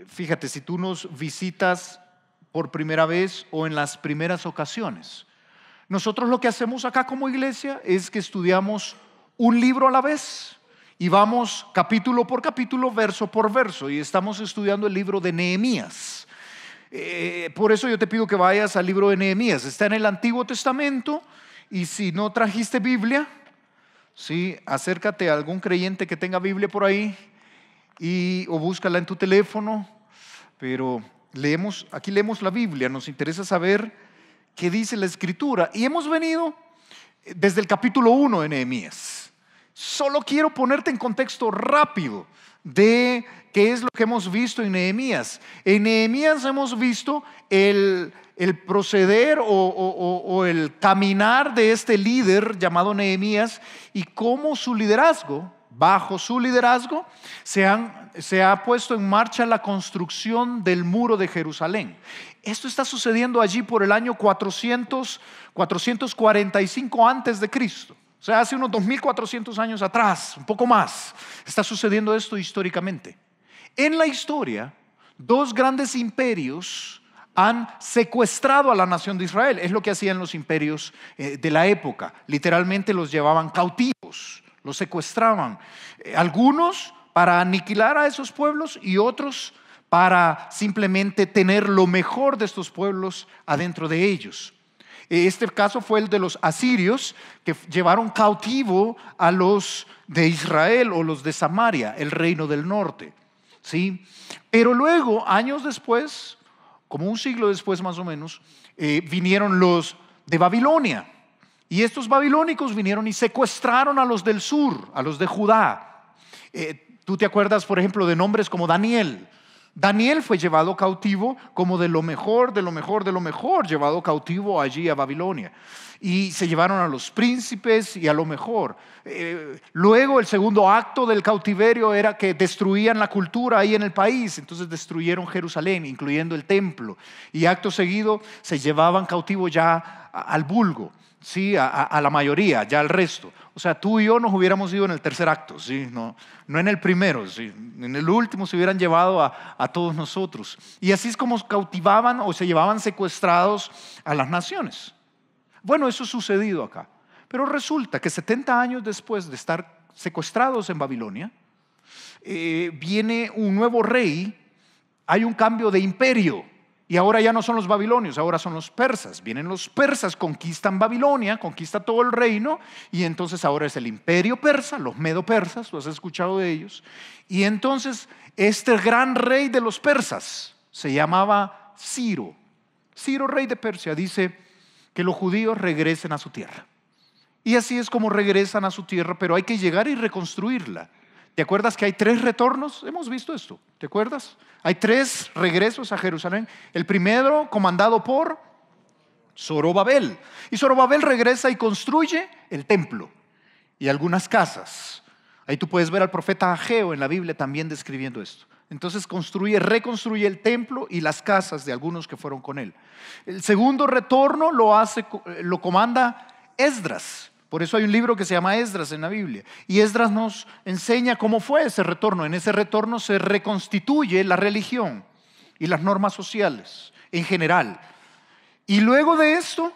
fíjate, si tú nos visitas por primera vez o en las primeras ocasiones, nosotros lo que hacemos acá como iglesia es que estudiamos un libro a la vez y vamos capítulo por capítulo, verso por verso, y estamos estudiando el libro de Nehemías. Por eso yo te pido que vayas al libro de Nehemías. Está en el Antiguo Testamento, y si no trajiste Biblia, sí, acércate a algún creyente que tenga Biblia por ahí o búscala en tu teléfono. Pero aquí leemos la Biblia, nos interesa saber qué dice la Escritura, y hemos venido desde el capítulo 1 de Nehemías. Solo quiero ponerte en contexto rápido de qué es lo que hemos visto en Nehemías. En Nehemías hemos visto el proceder o el caminar de este líder llamado Nehemías, y cómo bajo su liderazgo se ha puesto en marcha la construcción del muro de Jerusalén. Esto está sucediendo allí por el año 445 antes de Cristo. O sea, hace unos 2400 años atrás, un poco más, está sucediendo esto históricamente. En la historia, dos grandes imperios han secuestrado a la nación de Israel. Es lo que hacían los imperios de la época. Literalmente los llevaban cautivos, los secuestraban. Algunos para aniquilar a esos pueblos y otros para simplemente tener lo mejor de estos pueblos adentro de ellos. Este caso fue el de los asirios, que llevaron cautivo a los de Israel o los de Samaria, el reino del norte, ¿sí? Pero luego, años después, como un siglo después más o menos, vinieron los de Babilonia. Y estos babilónicos vinieron y secuestraron a los del sur, a los de Judá. Tú te acuerdas, por ejemplo, de nombres como Daniel. Daniel fue llevado cautivo como de lo mejor, llevado cautivo allí a Babilonia. Y se llevaron a los príncipes y a lo mejor. Luego el segundo acto del cautiverio era que destruían la cultura ahí en el país. Entonces destruyeron Jerusalén, incluyendo el templo. Y acto seguido se llevaban cautivo ya al vulgo, ¿sí? a la mayoría, ya al resto. O sea, tú y yo nos hubiéramos ido en el tercer acto, ¿sí? No en el primero, ¿sí? En el último se hubieran llevado a todos nosotros. Y así es como cautivaban o se llevaban secuestrados a las naciones. Bueno, eso ha sucedido acá. Pero resulta que 70 años después de estar secuestrados en Babilonia, viene un nuevo rey, hay un cambio de imperio. Y ahora ya no son los babilonios, ahora son los persas. Vienen los persas, conquistan Babilonia, conquista todo el reino, y entonces ahora es el imperio persa, los medo-persas, tú has escuchado de ellos. Y entonces este gran rey de los persas se llamaba Ciro. Ciro, rey de Persia, dice que los judíos regresen a su tierra. Y así es como regresan a su tierra, pero hay que llegar y reconstruirla. ¿Te acuerdas que hay 3 retornos? Hemos visto esto, ¿te acuerdas? Hay 3 regresos a Jerusalén. El primero comandado por Zorobabel. Y Zorobabel regresa y construye el templo y algunas casas. Ahí tú puedes ver al profeta Ageo en la Biblia también describiendo esto. Entonces reconstruye el templo y las casas de algunos que fueron con él. El segundo retorno lo comanda Esdras. Por eso hay un libro que se llama Esdras en la Biblia. Y Esdras nos enseña cómo fue ese retorno. En ese retorno se reconstituye la religión y las normas sociales en general. Y luego de esto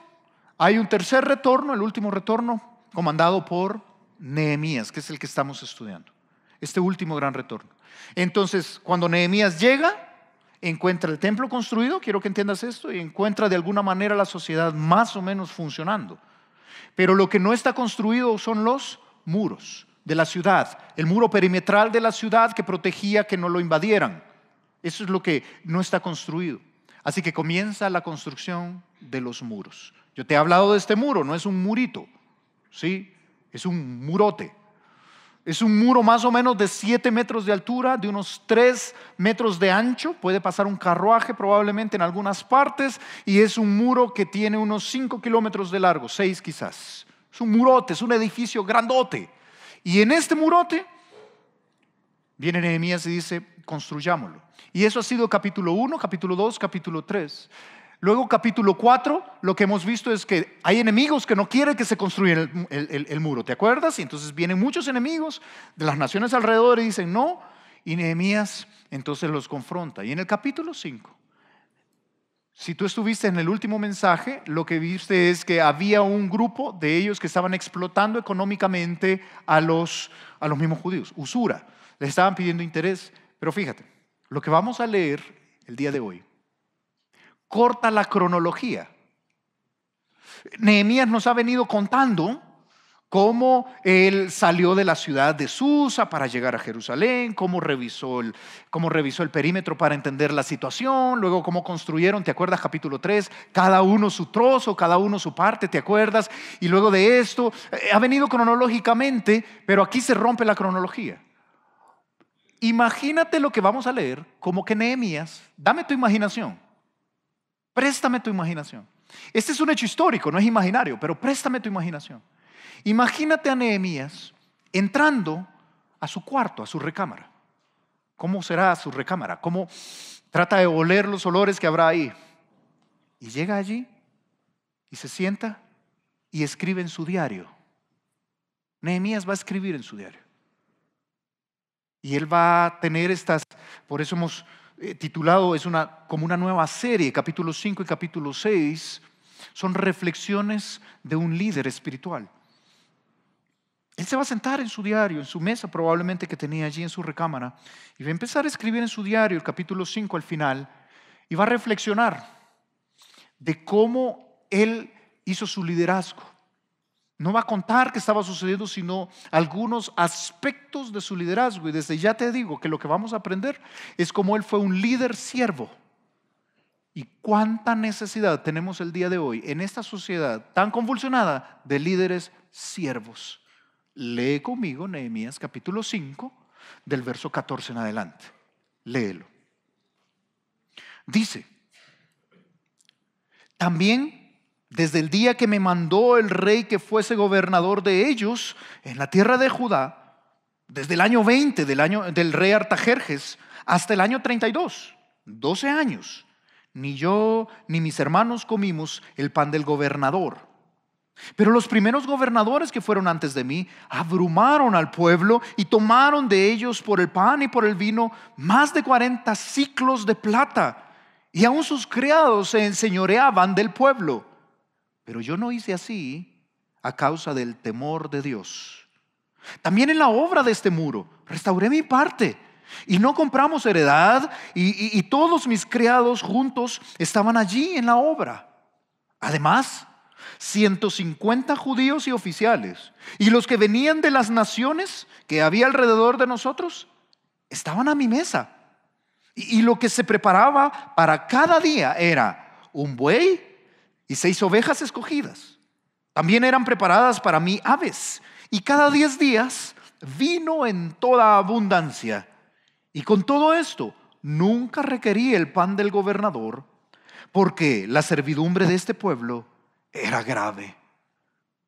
hay un tercer retorno, el último retorno, comandado por Nehemías, que es el que estamos estudiando. Este último gran retorno. Entonces, cuando Nehemías llega, encuentra el templo construido, quiero que entiendas esto, y encuentra de alguna manera la sociedad más o menos funcionando. Pero lo que no está construido son los muros de la ciudad, el muro perimetral de la ciudad que protegía que no lo invadieran. Eso es lo que no está construido. Así que comienza la construcción de los muros. Yo te he hablado de este muro, no es un murito, ¿sí? Es un murote. Es un muro más o menos de 7 metros de altura, de unos 3 metros de ancho. Puede pasar un carruaje probablemente en algunas partes. Y es un muro que tiene unos 5 kilómetros de largo, 6 quizás. Es un murote, es un edificio grandote. Y en este murote viene Nehemías y dice, construyámoslo. Y eso ha sido capítulo 1, capítulo 2, capítulo 3. Luego capítulo 4, lo que hemos visto es que hay enemigos que no quieren que se construya el muro, ¿te acuerdas? Y entonces vienen muchos enemigos de las naciones alrededor y dicen no, y Nehemías entonces los confronta. Y en el capítulo 5, si tú estuviste en el último mensaje, lo que viste es que había un grupo de ellos que estaban explotando económicamente a los mismos judíos, usura, les estaban pidiendo interés. Pero fíjate, lo que vamos a leer el día de hoy corta la cronología. Nehemías nos ha venido contando cómo él salió de la ciudad de Susa para llegar a Jerusalén, cómo revisó el perímetro para entender la situación, luego cómo construyeron, ¿te acuerdas? Capítulo 3, cada uno su trozo, cada uno su parte, ¿te acuerdas? Y luego de esto, ha venido cronológicamente, pero aquí se rompe la cronología. Imagínate lo que vamos a leer, como que Nehemías, dame tu imaginación, préstame tu imaginación. Este es un hecho histórico, no es imaginario, pero préstame tu imaginación. Imagínate a Nehemías entrando a su cuarto, a su recámara. ¿Cómo será su recámara? ¿Cómo trata de oler los olores que habrá ahí? Y llega allí y se sienta y escribe en su diario. Nehemías va a escribir en su diario. Y él va a tener por eso hemos titulado, como una nueva serie, capítulo 5 y capítulo 6, son reflexiones de un líder espiritual. Él se va a sentar en su diario, en su mesa probablemente que tenía allí en su recámara, y va a empezar a escribir en su diario el capítulo 5 al final, y va a reflexionar de cómo él hizo su liderazgo. No va a contar qué estaba sucediendo, sino algunos aspectos de su liderazgo. Y desde ya te digo que lo que vamos a aprender es cómo él fue un líder siervo. Y cuánta necesidad tenemos el día de hoy en esta sociedad tan convulsionada de líderes siervos. Lee conmigo Nehemías capítulo 5 del verso 14 en adelante. Léelo. Dice: también desde el día que me mandó el rey que fuese gobernador de ellos en la tierra de Judá, desde el año 20 del rey Artajerjes hasta el año 32, 12 años, ni yo ni mis hermanos comimos el pan del gobernador. Pero los primeros gobernadores que fueron antes de mí abrumaron al pueblo y tomaron de ellos por el pan y por el vino más de 40 siclos de plata, y aún sus criados se enseñoreaban del pueblo. Pero yo no hice así a causa del temor de Dios. También en la obra de este muro restauré mi parte, y no compramos heredad, y todos mis criados juntos estaban allí en la obra. Además, 150 judíos y oficiales, y los que venían de las naciones que había alrededor de nosotros, estaban a mi mesa. Y lo que se preparaba para cada día era un buey y 6 ovejas escogidas. También eran preparadas para mí aves, y cada 10 días vino en toda abundancia. Y con todo esto nunca requerí el pan del gobernador, porque la servidumbre de este pueblo era grave.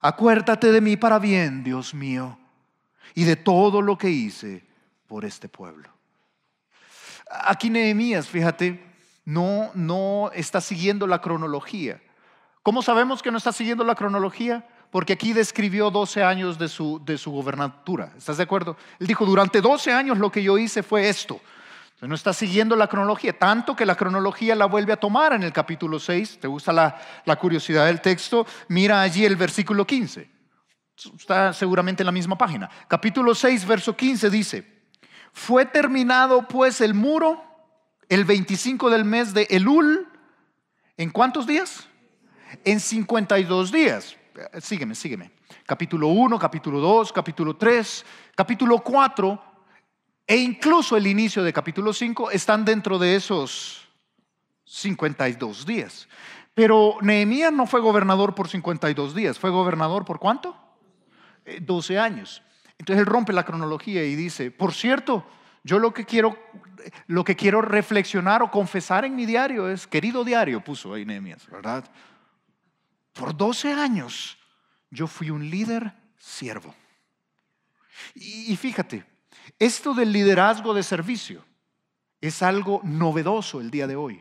Acuérdate de mí para bien, Dios mío, y de todo lo que hice por este pueblo. Aquí Nehemías, fíjate, no está siguiendo la cronología. ¿Cómo sabemos que no está siguiendo la cronología? Porque aquí describió 12 años de su gobernatura. ¿Estás de acuerdo? Él dijo: durante 12 años lo que yo hice fue esto. Entonces no está siguiendo la cronología, tanto que la cronología la vuelve a tomar en el capítulo 6. ¿Te gusta la curiosidad del texto? Mira allí el versículo 15. Está seguramente en la misma página. Capítulo 6, verso 15 dice: fue terminado pues el muro el 25 del mes de Elul. ¿En cuántos días? En 52 días. Sígueme. Capítulo 1, capítulo 2, capítulo 3, capítulo 4 e incluso el inicio de capítulo 5 están dentro de esos 52 días. Pero Nehemías no fue gobernador por 52 días. ¿Fue gobernador por cuánto? 12 años. Entonces él rompe la cronología y dice: por cierto, yo lo que quiero reflexionar o confesar en mi diario es, querido diario, puso ahí Nehemías, ¿verdad? Por 12 años yo fui un líder siervo. Y fíjate, esto del liderazgo de servicio es algo novedoso el día de hoy,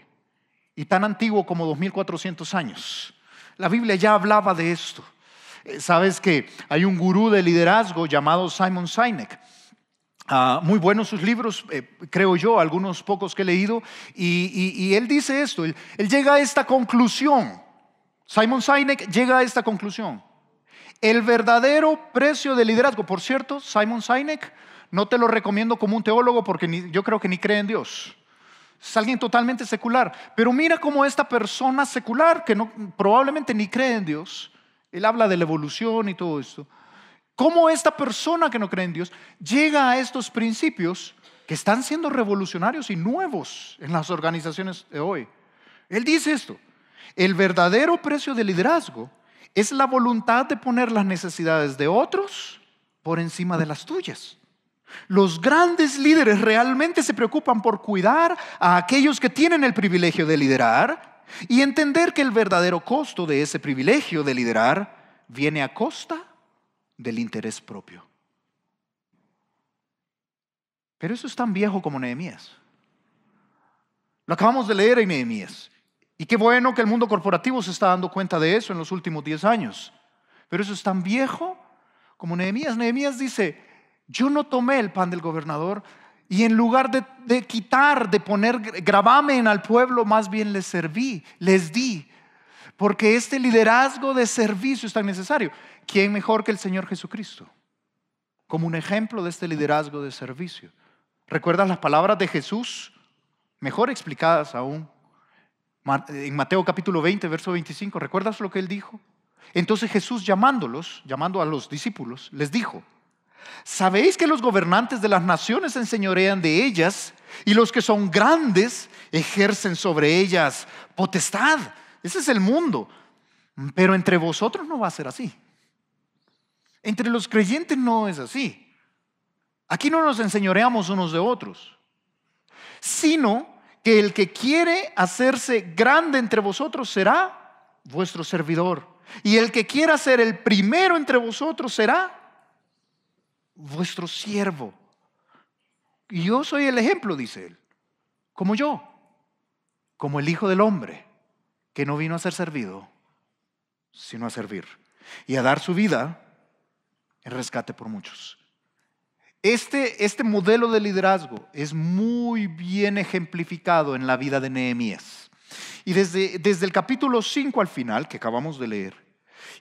y tan antiguo como 2400 años. La Biblia ya hablaba de esto. Sabes que hay un gurú de liderazgo llamado Simon Sinek. Muy buenos sus libros, creo yo, algunos pocos que he leído, y él dice esto, él llega a esta conclusión. Simon Sinek llega a esta conclusión: el verdadero precio del liderazgo. Por cierto, Simon Sinek no te lo recomiendo como un teólogo, porque yo creo que ni cree en Dios. Es alguien totalmente secular, pero mira cómo esta persona secular, que probablemente ni cree en Dios, él habla de la evolución y todo esto, cómo esta persona que no cree en Dios llega a estos principios que están siendo revolucionarios y nuevos en las organizaciones de hoy. Él dice esto: el verdadero precio del liderazgo es la voluntad de poner las necesidades de otros por encima de las tuyas. Los grandes líderes realmente se preocupan por cuidar a aquellos que tienen el privilegio de liderar y entender que el verdadero costo de ese privilegio de liderar viene a costa del interés propio. Pero eso es tan viejo como Nehemías. Lo acabamos de leer en Nehemías. Y qué bueno que el mundo corporativo se está dando cuenta de eso en los últimos 10 años. Pero eso es tan viejo como Nehemías. Nehemías dice: yo no tomé el pan del gobernador y en lugar de quitar, de poner gravamen al pueblo, más bien les serví, les di. Porque este liderazgo de servicio es tan necesario. ¿Quién mejor que el Señor Jesucristo como un ejemplo de este liderazgo de servicio? ¿Recuerdas las palabras de Jesús? Mejor explicadas aún. En Mateo capítulo 20, verso 25, ¿recuerdas lo que él dijo? Entonces Jesús, llamando a los discípulos, les dijo: ¿sabéis que los gobernantes de las naciones se enseñorean de ellas y los que son grandes ejercen sobre ellas potestad? Ese es el mundo. Pero entre vosotros no va a ser así. Entre los creyentes no es así. Aquí no nos enseñoreamos unos de otros, sino que el que quiere hacerse grande entre vosotros será vuestro servidor, y el que quiera ser el primero entre vosotros será vuestro siervo. Y yo soy el ejemplo, dice él, como yo, como el Hijo del Hombre, que no vino a ser servido, sino a servir y a dar su vida en rescate por muchos. Este modelo de liderazgo es muy bien ejemplificado en la vida de Nehemías. Y desde el capítulo 5 al final, que acabamos de leer,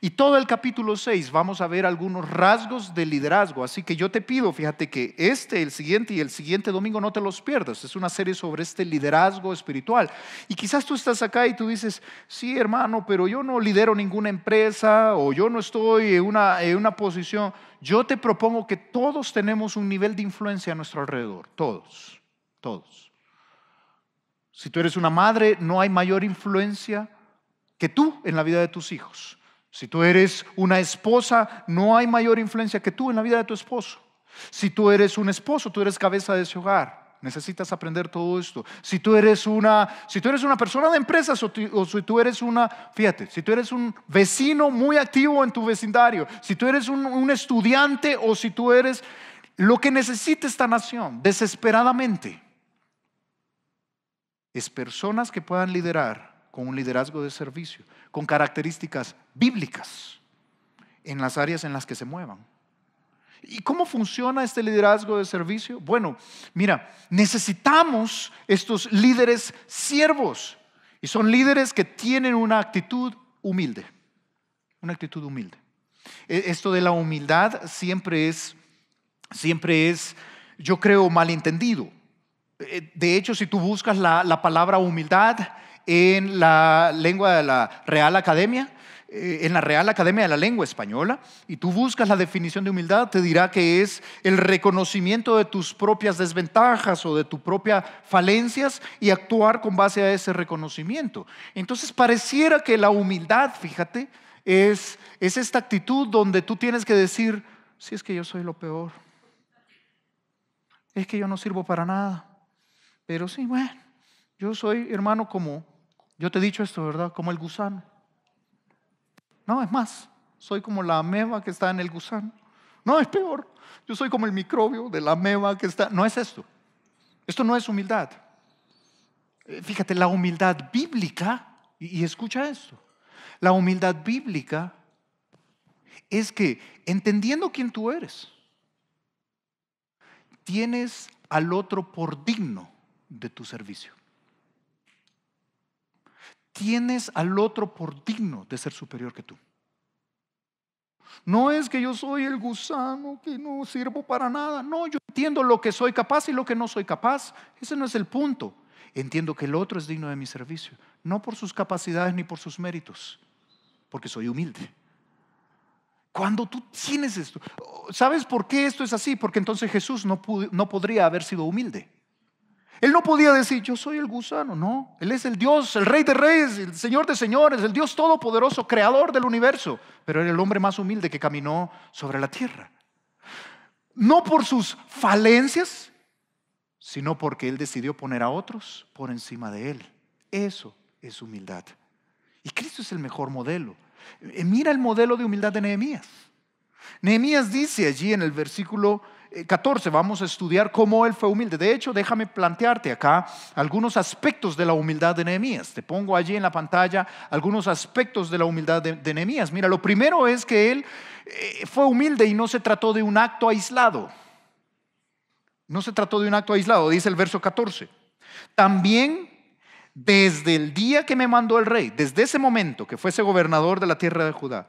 y todo el capítulo 6 vamos a ver algunos rasgos de liderazgo. Así que yo te pido, fíjate que el siguiente y el siguiente domingo no te los pierdas. Es una serie sobre este liderazgo espiritual. Y quizás tú estás acá y tú dices: sí, hermano, pero yo no lidero ninguna empresa, o yo no estoy en una posición. Yo te propongo que todos tenemos un nivel de influencia a nuestro alrededor. Todos. Si tú eres una madre, no hay mayor influencia que tú en la vida de tus hijos. Si tú eres una esposa, no hay mayor influencia que tú en la vida de tu esposo. Si tú eres un esposo, tú eres cabeza de ese hogar. Necesitas aprender todo esto. Si tú eres una persona de empresas, o si tú eres si tú eres un vecino muy activo en tu vecindario, si tú eres un estudiante, o si tú eres lo que necesita esta nación desesperadamente, es personas que puedan liderar con un liderazgo de servicio, con características bíblicas en las áreas en las que se muevan. ¿Y cómo funciona este liderazgo de servicio? Bueno, mira, necesitamos estos líderes siervos, y son líderes que tienen una actitud humilde. Una actitud humilde. Esto de la humildad siempre es, yo creo, malentendido. De hecho, si tú buscas la palabra humildad en la lengua de la Real Academia, en la Real Academia de la Lengua Española, y tú buscas la definición de humildad, te dirá que es el reconocimiento de tus propias desventajas o de tus propias falencias y actuar con base a ese reconocimiento. Entonces pareciera que la humildad, fíjate, es esta actitud donde tú tienes que decir: si es que yo soy lo peor, es que yo no sirvo para nada, pero sí, bueno, yo soy, hermano, como yo te he dicho esto, ¿verdad? Como el gusano. No, es más, soy como la ameba que está en el gusano. No, es peor, yo soy como el microbio de la ameba que está. No es esto. Esto no es humildad. Fíjate, la humildad bíblica, y escucha esto, la humildad bíblica es que, entendiendo quién tú eres, tienes al otro por digno de tu servicio. Tienes al otro por digno de ser superior que tú. No es que yo soy el gusano que no sirvo para nada. No, yo entiendo lo que soy capaz y lo que no soy capaz. Ese no es el punto. Entiendo que el otro es digno de mi servicio, no por sus capacidades ni por sus méritos, porque soy humilde. Cuando tú tienes esto, ¿sabes por qué esto es así? Porque entonces Jesús no podría haber sido humilde. Él no podía decir, yo soy el gusano. No, Él es el Dios, el Rey de Reyes, el Señor de Señores, el Dios Todopoderoso, Creador del universo. Pero era el hombre más humilde que caminó sobre la tierra. No por sus falencias, sino porque Él decidió poner a otros por encima de Él. Eso es humildad. Y Cristo es el mejor modelo. Mira el modelo de humildad de Nehemías. Nehemías dice allí en el versículo 14, vamos a estudiar cómo él fue humilde. De hecho, déjame plantearte acá algunos aspectos de la humildad de Nehemías. Te pongo allí en la pantalla algunos aspectos de la humildad de Nehemías. Mira, lo primero es que él fue humilde y no se trató de un acto aislado. No se trató de un acto aislado, dice el verso 14. También desde el día que me mandó el rey, desde ese momento que fuese gobernador de la tierra de Judá,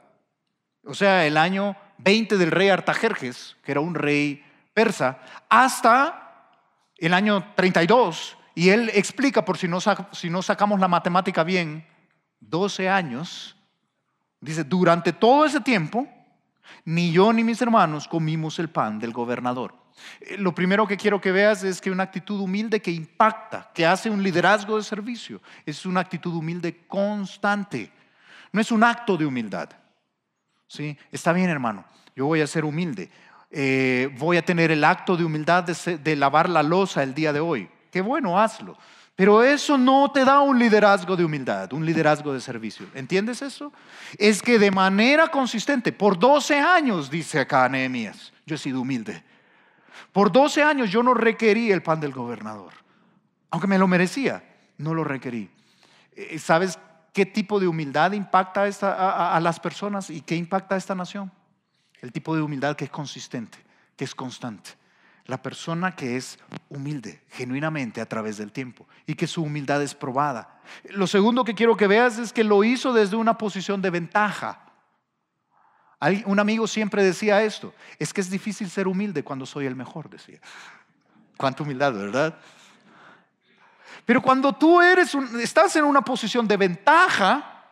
o sea, el año 20 del rey Artajerjes, que era un rey persa, hasta el año 32, y él explica, por si no sacamos la matemática bien, 12 años, dice, durante todo ese tiempo, ni yo ni mis hermanos comimos el pan del gobernador. Lo primero que quiero que veas es que una actitud humilde que impacta, que hace un liderazgo de servicio, es una actitud humilde constante, no es un acto de humildad. ¿Sí? Está bien, hermano, yo voy a ser humilde, voy a tener el acto de humildad de lavar la loza el día de hoy. Qué bueno, hazlo. Pero eso no te da un liderazgo de humildad, un liderazgo de servicio. ¿Entiendes eso? Es que de manera consistente, por 12 años, dice acá Nehemías, yo he sido humilde. Por 12 años yo no requerí el pan del gobernador. Aunque me lo merecía, no lo requerí. ¿Sabes qué tipo de humildad impacta a las personas y qué impacta a esta nación? El tipo de humildad que es consistente, que es constante. La persona que es humilde genuinamente a través del tiempo y que su humildad es probada. Lo segundo que quiero que veas es que lo hizo desde una posición de ventaja. Un amigo siempre decía esto, es que es difícil ser humilde cuando soy el mejor, decía. Cuánta humildad, ¿verdad? Pero cuando tú estás en una posición de ventaja,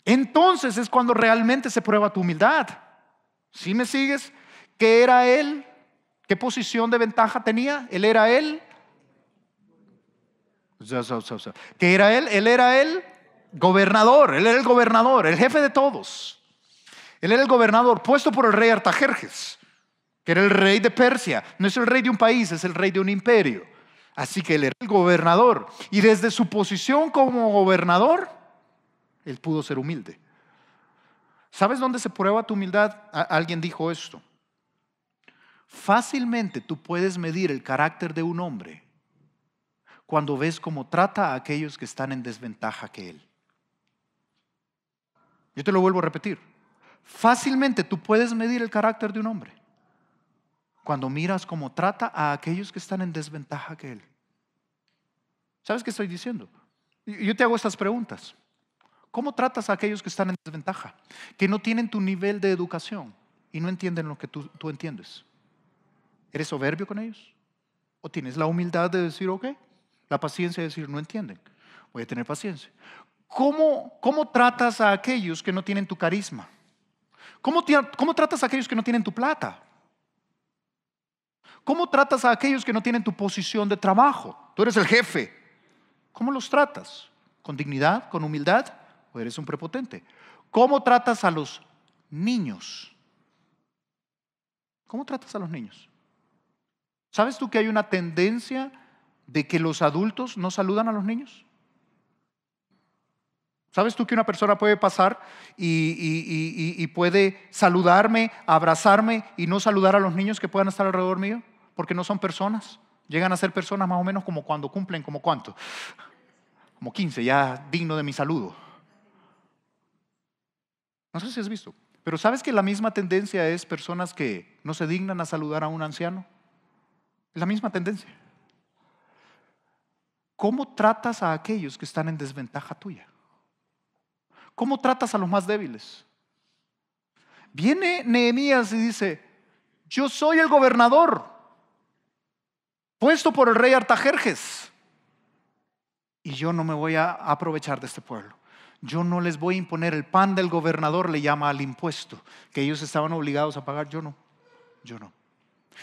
entonces es cuando realmente se prueba tu humildad. ¿Sí me sigues? ¿Qué era él? ¿Qué posición de ventaja tenía? Él era él. ¿Qué era él? Él era el gobernador. Él era el gobernador, el jefe de todos. Él era el gobernador puesto por el rey Artajerjes, que era el rey de Persia. No es el rey de un país, es el rey de un imperio. Así que él era el gobernador. Y desde su posición como gobernador, él pudo ser humilde. ¿Sabes dónde se prueba tu humildad? Alguien dijo esto. Fácilmente tú puedes medir el carácter de un hombre cuando ves cómo trata a aquellos que están en desventaja que él. Yo te lo vuelvo a repetir. Fácilmente tú puedes medir el carácter de un hombre cuando miras cómo trata a aquellos que están en desventaja que él. ¿Sabes qué estoy diciendo? Yo te hago estas preguntas. ¿Cómo tratas a aquellos que están en desventaja? Que no tienen tu nivel de educación y no entienden lo que tú entiendes. ¿Eres soberbio con ellos? ¿O tienes la humildad de decir, ok, la paciencia de decir, no entienden, voy a tener paciencia? ¿Cómo tratas a aquellos que no tienen tu carisma? ¿Cómo tratas a aquellos que no tienen tu plata? ¿Cómo tratas a aquellos que no tienen tu posición de trabajo? Tú eres el jefe. ¿Cómo los tratas? ¿Con dignidad? ¿Con humildad? ¿O eres un prepotente? ¿Cómo tratas a los niños? ¿Cómo tratas a los niños? ¿Sabes tú que hay una tendencia de que los adultos no saludan a los niños? ¿Sabes tú que una persona puede pasar y puede saludarme, abrazarme y no saludar a los niños que puedan estar alrededor mío? Porque no son personas. Llegan a ser personas más o menos como cuando cumplen, ¿como cuánto? Como 15, ya digno de mi saludo. No sé si has visto. Pero ¿sabes que la misma tendencia es personas que no se dignan a saludar a un anciano? Es la misma tendencia. ¿Cómo tratas a aquellos que están en desventaja tuya? ¿Cómo tratas a los más débiles? Viene Nehemías y dice: yo soy el gobernador puesto por el rey Artajerjes, y yo no me voy a aprovechar de este pueblo. Yo no les voy a imponer el pan del gobernador, le llama al impuesto que ellos estaban obligados a pagar. Yo no.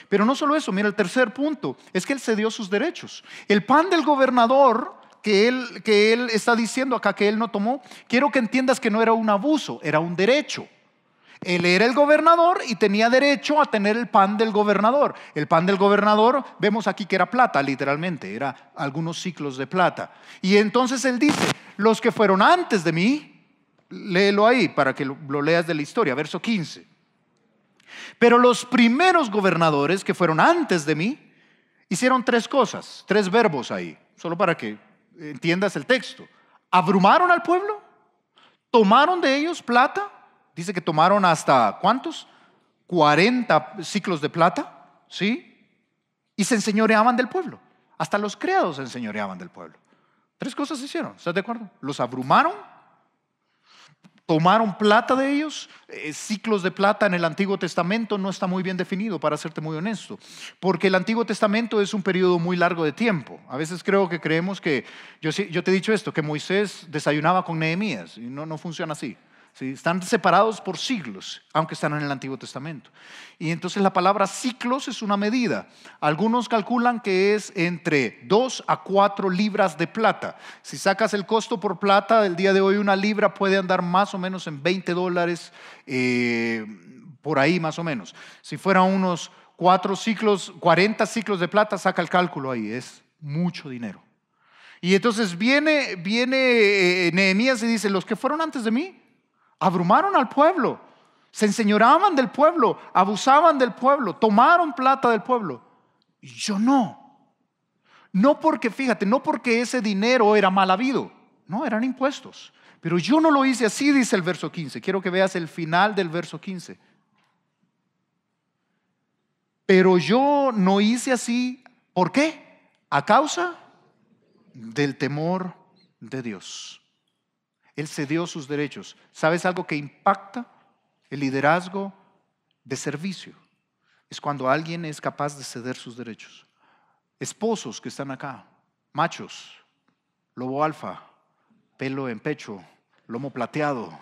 Pero no solo eso, mira, el tercer punto es que él cedió sus derechos. El pan del gobernador que él está diciendo acá que él no tomó, quiero que entiendas que no era un abuso, era un derecho. Él era el gobernador y tenía derecho a tener el pan del gobernador. El pan del gobernador, vemos aquí que era plata, literalmente, era algunos ciclos de plata. Y entonces él dice: los que fueron antes de mí, léelo ahí para que lo leas de la historia, verso 15. Pero los primeros gobernadores que fueron antes de mí hicieron tres cosas, tres verbos ahí, solo para que entiendas el texto. Abrumaron al pueblo, tomaron de ellos plata. Dice que tomaron hasta, ¿cuántos? 40 ciclos de plata, ¿sí? Y se enseñoreaban del pueblo. Hasta los criados se enseñoreaban del pueblo. Tres cosas hicieron, ¿estás de acuerdo? Los abrumaron, tomaron plata de ellos. Ciclos de plata en el Antiguo Testamento no está muy bien definido, para serte muy honesto, porque el Antiguo Testamento es un periodo muy largo de tiempo. A veces creemos que, yo te he dicho esto, que Moisés desayunaba con Nehemías, y no funciona así. ¿Sí? Están separados por siglos, aunque están en el Antiguo Testamento. Y entonces la palabra ciclos es una medida. Algunos calculan que es entre 2 a 4 libras de plata. Si sacas el costo por plata, del día de hoy una libra puede andar más o menos en $20, por ahí más o menos. Si fueran unos 40 ciclos de plata, saca el cálculo ahí, es mucho dinero. Y entonces viene Nehemías y dice: los que fueron antes de mí abrumaron al pueblo, se enseñoreaban del pueblo, abusaban del pueblo, tomaron plata del pueblo. Y yo no. No porque, fíjate, no porque ese dinero era mal habido, no, eran impuestos. Pero yo no lo hice así, dice el verso 15. Quiero que veas el final del verso 15. Pero yo no hice así, ¿por qué? A causa del temor de Dios. Él cedió sus derechos. ¿Sabes algo que impacta el liderazgo de servicio? Es cuando alguien es capaz de ceder sus derechos. Esposos que están acá, machos, lobo alfa, pelo en pecho, lomo plateado.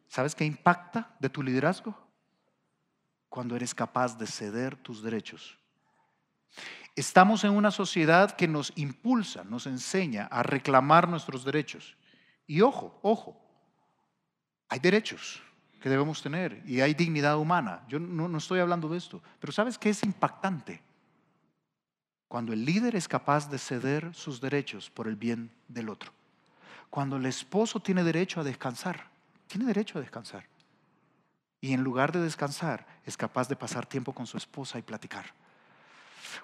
¿Sabes qué impacta de tu liderazgo? Cuando eres capaz de ceder tus derechos. Estamos en una sociedad que nos impulsa, nos enseña a reclamar nuestros derechos. Y ojo, hay derechos que debemos tener y hay dignidad humana. Yo no estoy hablando de esto, pero ¿sabes qué es impactante? Cuando el líder es capaz de ceder sus derechos por el bien del otro. Cuando el esposo tiene derecho a descansar, y en lugar de descansar es capaz de pasar tiempo con su esposa y platicar.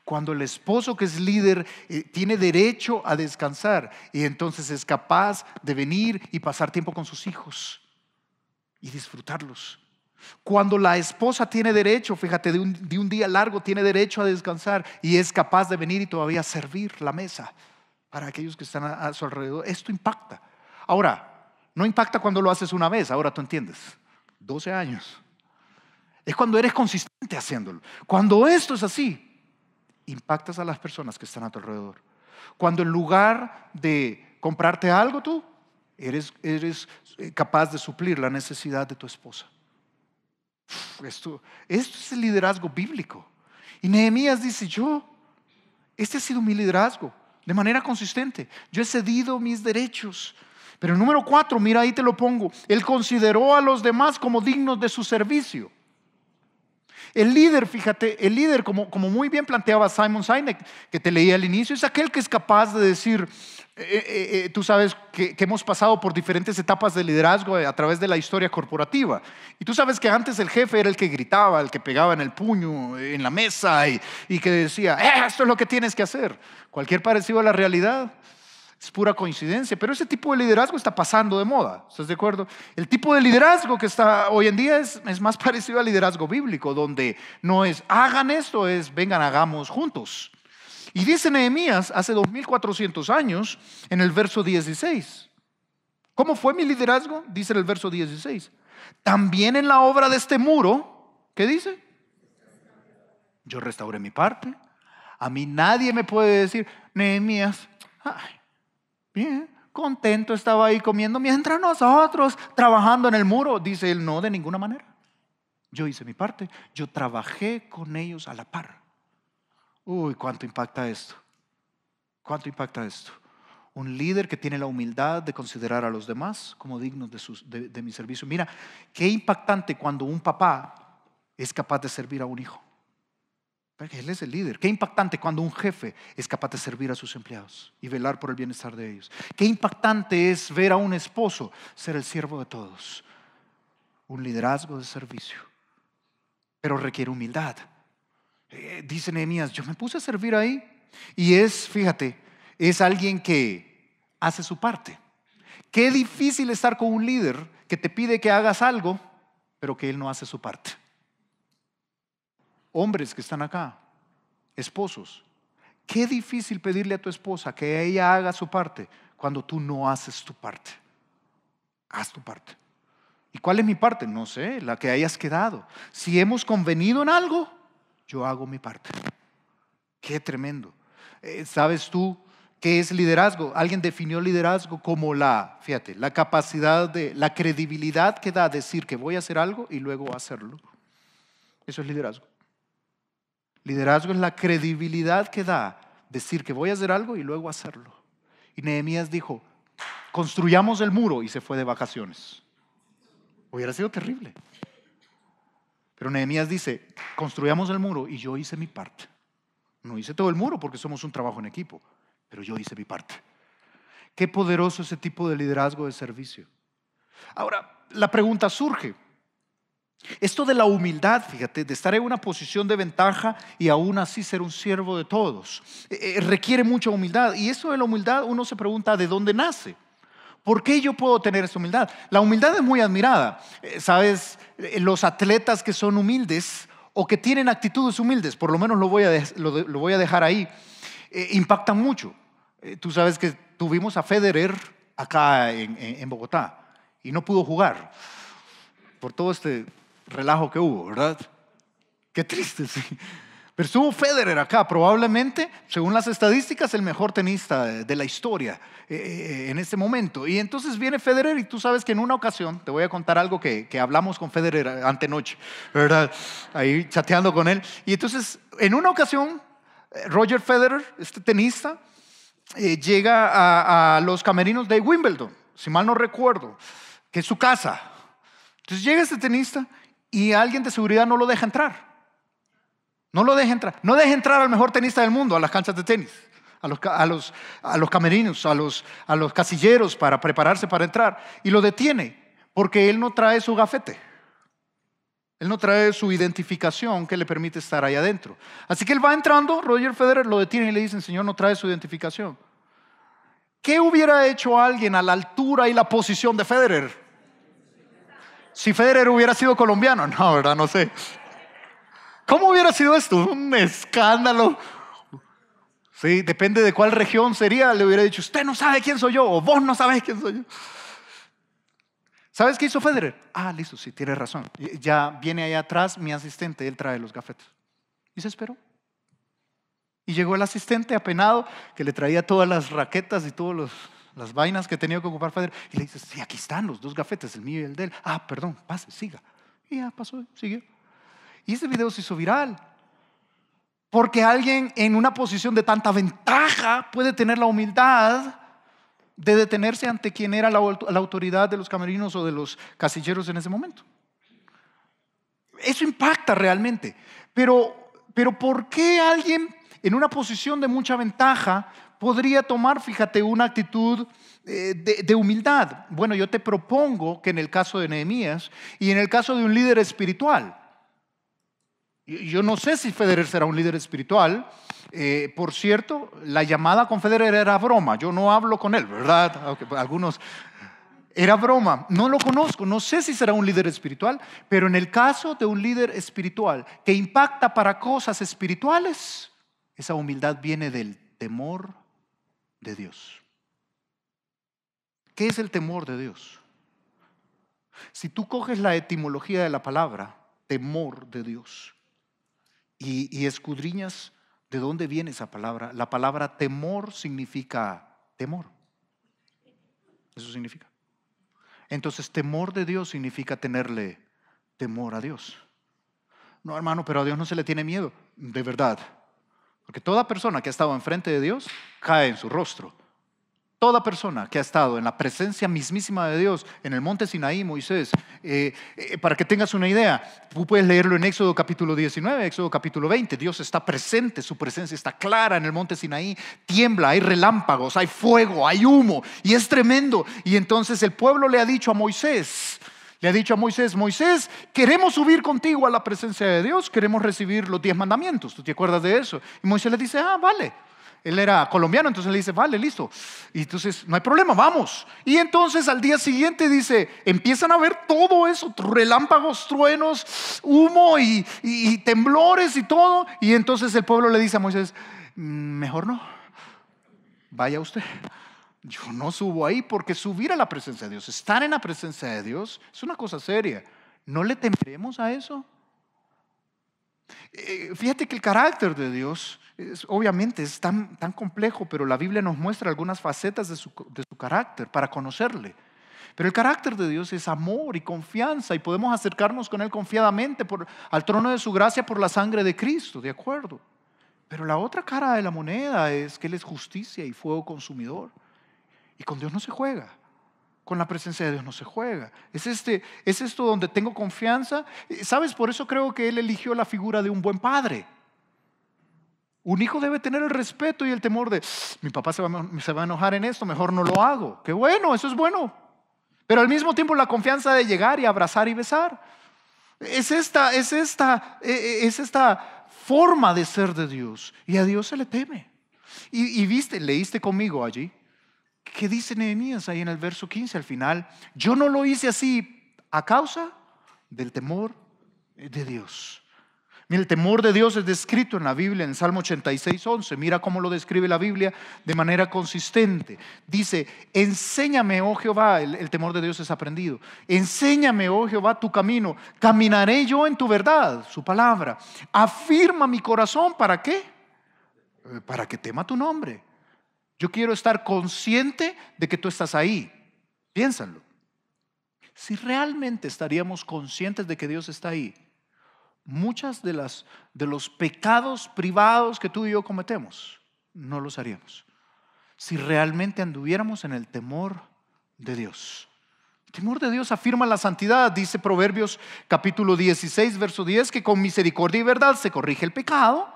Cuando el esposo que es líder tiene derecho a descansar y entonces es capaz de venir y pasar tiempo con sus hijos y disfrutarlos. Cuando la esposa tiene derecho, fíjate, de un día largo tiene derecho a descansar y es capaz de venir y todavía servir la mesa para aquellos que están a su alrededor. Esto impacta. Ahora, no impacta cuando lo haces una vez, ahora tú entiendes. 12 años. Es cuando eres consistente haciéndolo. Cuando esto es así, impactas a las personas que están a tu alrededor. Cuando en lugar de comprarte algo, tú eres capaz de suplir la necesidad de tu esposa. Esto es el liderazgo bíblico. Y Nehemías dice: este ha sido mi liderazgo de manera consistente. Yo he cedido mis derechos. Pero el número 4, mira, ahí te lo pongo. Él consideró a los demás como dignos de su servicio. El líder, fíjate, como muy bien planteaba Simon Sinek, que te leí al inicio, es aquel que es capaz de decir, tú sabes que hemos pasado por diferentes etapas de liderazgo a través de la historia corporativa. Y tú sabes que antes el jefe era el que gritaba, el que pegaba en el puño, en la mesa y que decía: esto es lo que tienes que hacer. Cualquier parecido a la realidad Es pura coincidencia, pero ese tipo de liderazgo está pasando de moda, ¿estás de acuerdo? El tipo de liderazgo que está hoy en día es más parecido al liderazgo bíblico, donde no es hagan esto, es vengan, hagamos juntos. Y dice Nehemías hace 2400 años en el verso 16. ¿Cómo fue mi liderazgo? Dice en el verso 16. También en la obra de este muro, ¿qué dice? Yo restauré mi parte. A mí nadie me puede decir, Nehemías, ay, bien, contento estaba ahí comiendo mientras nosotros trabajando en el muro. Dice él, no, de ninguna manera. Yo hice mi parte, yo trabajé con ellos a la par. Uy, ¿cuánto impacta esto? ¿Cuánto impacta esto? Un líder que tiene la humildad de considerar a los demás como dignos de mi servicio. Mira, qué impactante cuando un papá es capaz de servir a un hijo. Porque él es el líder. Qué impactante cuando un jefe es capaz de servir a sus empleados y velar por el bienestar de ellos. Qué impactante es ver a un esposo ser el siervo de todos. Un liderazgo de servicio. Pero requiere humildad. Dice Nehemías, yo me puse a servir ahí. Y fíjate, es alguien que hace su parte. Qué difícil estar con un líder que te pide que hagas algo, pero que él no hace su parte. Hombres que están acá, esposos, qué difícil pedirle a tu esposa que ella haga su parte cuando tú no haces tu parte. Haz tu parte. ¿Y cuál es mi parte? No sé, la que hayas quedado. Si hemos convenido en algo, yo hago mi parte. Qué tremendo. ¿Sabes tú qué es liderazgo? Alguien definió liderazgo como la capacidad la credibilidad que da decir que voy a hacer algo y luego hacerlo. Eso es liderazgo. Liderazgo es la credibilidad que da decir que voy a hacer algo y luego hacerlo. Y Nehemías dijo, construyamos el muro, y se fue de vacaciones. Hubiera sido terrible. Pero Nehemías dice, construyamos el muro y yo hice mi parte. No hice todo el muro porque somos un trabajo en equipo, pero yo hice mi parte. Qué poderoso ese tipo de liderazgo de servicio. Ahora, la pregunta surge. Esto de la humildad, fíjate, de estar en una posición de ventaja y aún así ser un siervo de todos, requiere mucha humildad. Y eso de la humildad, uno se pregunta ¿de dónde nace? ¿Por qué yo puedo tener esa humildad? La humildad es muy admirada. ¿Sabes? Los atletas que son humildes o que tienen actitudes humildes, por lo menos lo voy a dejar ahí, impactan mucho. Tú sabes que tuvimos a Federer acá en Bogotá y no pudo jugar por todo este relajo que hubo, ¿verdad? Qué triste, sí. Pero estuvo Federer acá, probablemente, según las estadísticas, el mejor tenista de la historia en este momento. Y entonces viene Federer y tú sabes que en una ocasión, te voy a contar algo que hablamos con Federer antenoche, ¿verdad? Ahí chateando con él. Y entonces, en una ocasión, Roger Federer, este tenista, llega a los camerinos de Wimbledon, si mal no recuerdo, que es su casa. Entonces llega este tenista y alguien de seguridad no lo deja entrar. No lo deja entrar. No deja entrar al mejor tenista del mundo a las canchas de tenis, a los camerinos, a los casilleros para prepararse para entrar. Y lo detiene porque él no trae su gafete. Él no trae su identificación que le permite estar ahí adentro. Así que él va entrando, Roger Federer lo detiene y le dicen, señor, no trae su identificación. ¿Qué hubiera hecho alguien a la altura y la posición de Federer? Si Federer hubiera sido colombiano, no, ¿verdad? No sé. ¿Cómo hubiera sido esto? Un escándalo. Sí, depende de cuál región sería. Le hubiera dicho, usted no sabe quién soy yo, o vos no sabes quién soy yo. ¿Sabes qué hizo Federer? Ah, listo, sí, tienes razón. Ya viene allá atrás mi asistente, él trae los gafetes. Y se esperó. Y llegó el asistente apenado, que le traía todas las raquetas y todas las vainas que tenía que ocupar Federer. Y le dice, sí, aquí están los dos gafetes, el mío y el de él. Ah, perdón, pase, siga. Y ya pasó, siguió. Y ese video se hizo viral. Porque alguien en una posición de tanta ventaja puede tener la humildad de detenerse ante quien era la autoridad de los camerinos o de los casilleros en ese momento. Eso impacta realmente. Pero ¿por qué alguien en una posición de mucha ventaja podría tomar, fíjate, una actitud de humildad? Bueno, yo te propongo que en el caso de Nehemías y en el caso de un líder espiritual, Yo no sé si Federer será un líder espiritual. Por cierto, la llamada con Federer era broma. Yo no hablo con él, ¿verdad? Aunque algunos... Era broma, no lo conozco, no sé si será un líder espiritual, pero en el caso de un líder espiritual que impacta para cosas espirituales, esa humildad viene del temor de Dios. ¿Qué es el temor de Dios? Si tú coges la etimología de la palabra, temor de Dios, y escudriñas de dónde viene esa palabra, la palabra temor significa temor. Eso significa. Entonces, temor de Dios significa tenerle temor a Dios. No, hermano, pero a Dios no se le tiene miedo. De verdad. Porque toda persona que ha estado enfrente de Dios cae en su rostro. Toda persona que ha estado en la presencia mismísima de Dios, en el monte Sinaí, Moisés, para que tengas una idea, tú puedes leerlo en Éxodo capítulo 19, Éxodo capítulo 20, Dios está presente, su presencia está clara en el monte Sinaí, tiembla, hay relámpagos, hay fuego, hay humo, y es tremendo. Y entonces el pueblo le ha dicho a Moisés, Moisés, queremos subir contigo a la presencia de Dios, queremos recibir los 10 mandamientos. ¿Tú te acuerdas de eso? Y Moisés le dice, vale. Él era colombiano, entonces le dice, vale, listo. Y entonces, no hay problema, vamos. Y entonces al día siguiente dice, empiezan a ver todo eso, relámpagos, truenos, humo y temblores y todo. Y entonces el pueblo le dice a Moisés, mejor no, vaya usted. Yo no subo ahí, porque subir a la presencia de Dios, estar en la presencia de Dios, es una cosa seria. ¿No le temeremos a eso? Fíjate que el carácter de Dios obviamente es tan complejo, pero la Biblia nos muestra algunas facetas de su carácter para conocerle. Pero el carácter de Dios es amor y confianza, y podemos acercarnos con Él confiadamente al trono de su gracia por la sangre de Cristo, ¿de acuerdo? Pero la otra cara de la moneda es que Él es justicia y fuego consumidor, y con Dios no se juega. Con la presencia de Dios no se juega. Es esto donde tengo confianza. ¿Sabes? Por eso creo que Él eligió la figura de un buen padre. Un hijo debe tener el respeto y el temor de, mi papá se va a enojar en esto, mejor no lo hago. Qué bueno, eso es bueno. Pero al mismo tiempo la confianza de llegar y abrazar y besar. Es esta forma de ser de Dios. Y a Dios se le teme. Y leíste conmigo allí. ¿Qué dice Nehemías ahí en el verso 15 al final? Yo no lo hice así a causa del temor de Dios. Mira, el temor de Dios es descrito en la Biblia, en Salmo 86:11. Mira cómo lo describe la Biblia de manera consistente. Dice, enséñame, oh Jehová, el temor de Dios es aprendido. Enséñame, oh Jehová, tu camino. Caminaré yo en tu verdad, su palabra. Afirma mi corazón, ¿para qué? Para que tema tu nombre. Yo quiero estar consciente de que tú estás ahí. Piénsalo. Si realmente estaríamos conscientes de que Dios está ahí, muchas de los pecados privados que tú y yo cometemos, no los haríamos. Si realmente anduviéramos en el temor de Dios. El temor de Dios afirma la santidad. Dice Proverbios capítulo 16, verso 10, que con misericordia y verdad se corrige el pecado,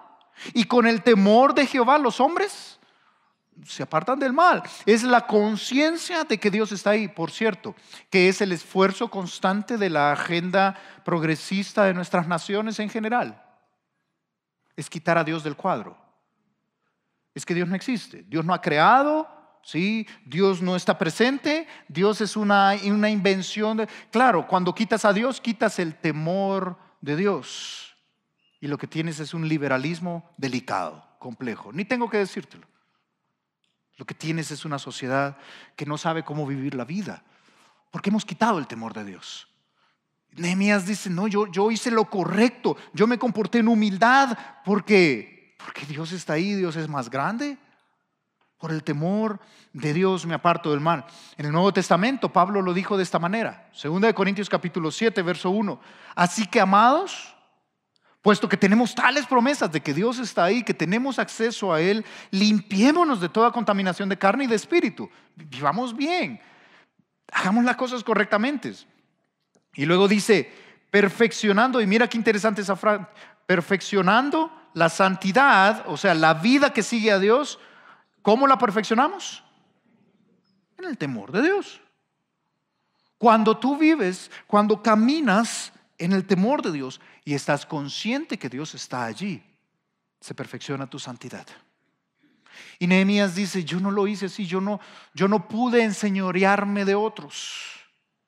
y con el temor de Jehová los hombres se apartan del mal. Es la conciencia de que Dios está ahí. Por cierto, que es el esfuerzo constante de la agenda progresista de nuestras naciones en general. Es quitar a Dios del cuadro. Es que Dios no existe. Dios no ha creado, ¿sí? Dios no está presente. Dios es una invención. Claro, cuando quitas a Dios, quitas el temor de Dios. Y lo que tienes es un liberalismo delicado, complejo. Ni tengo que decírtelo. Lo que tienes es una sociedad que no sabe cómo vivir la vida, porque hemos quitado el temor de Dios. Nehemías dice, no, yo hice lo correcto, yo me comporté en humildad, porque Dios está ahí, Dios es más grande. Por el temor de Dios me aparto del mal. En el Nuevo Testamento Pablo lo dijo de esta manera, 2 Corintios capítulo 7, verso 1. Así que, amados, puesto que tenemos tales promesas de que Dios está ahí, que tenemos acceso a Él, limpiémonos de toda contaminación de carne y de espíritu. Vivamos bien, hagamos las cosas correctamente. Y luego dice, perfeccionando, y mira qué interesante esa frase, perfeccionando la santidad, o sea, la vida que sigue a Dios. ¿Cómo la perfeccionamos? En el temor de Dios. Cuando tú vives, cuando caminas en el temor de Dios y estás consciente que Dios está allí, se perfecciona tu santidad. Y Nehemías dice, yo no lo hice así, yo no pude enseñorearme de otros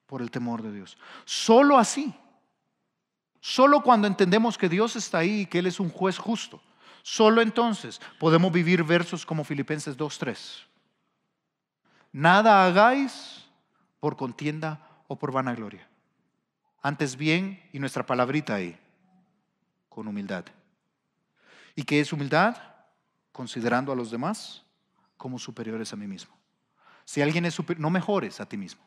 por el temor de Dios. Solo así, solo cuando entendemos que Dios está ahí y que Él es un juez justo, solo entonces podemos vivir versos como Filipenses 2:3. Nada hagáis por contienda o por vanagloria. Antes bien, y nuestra palabrita ahí, con humildad. ¿Y qué es humildad? Considerando a los demás como superiores a mí mismo. Si alguien es superior, no mejores a ti mismo.